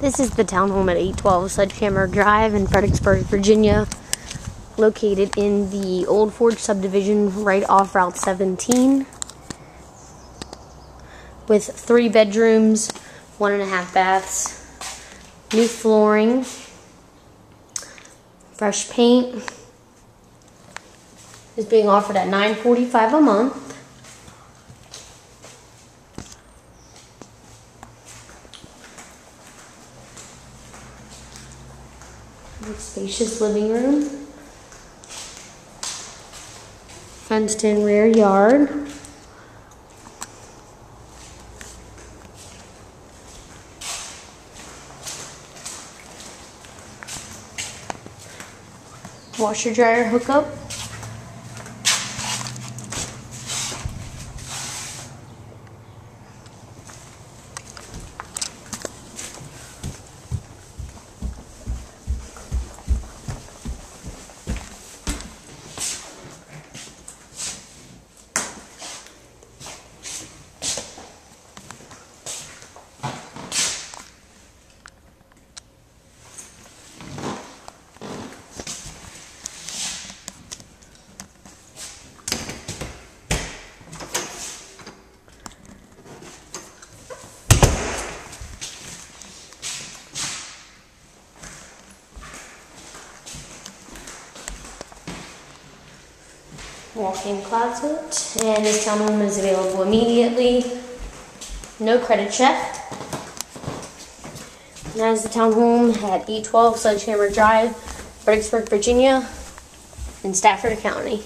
This is the townhome at 812 Sledgehammer Drive in Fredericksburg, Virginia, located in the Old Forge subdivision right off Route 17, with 3 bedrooms, 1.5 baths, new flooring, fresh paint. Is being offered at $945 a month. Spacious living room, fenced-in rear yard, washer dryer hookup, walk-in closet, and this townhome is available immediately. No credit check. And that is the townhome at 812 Sledgehammer Drive, Fredericksburg, Virginia, in Stafford County.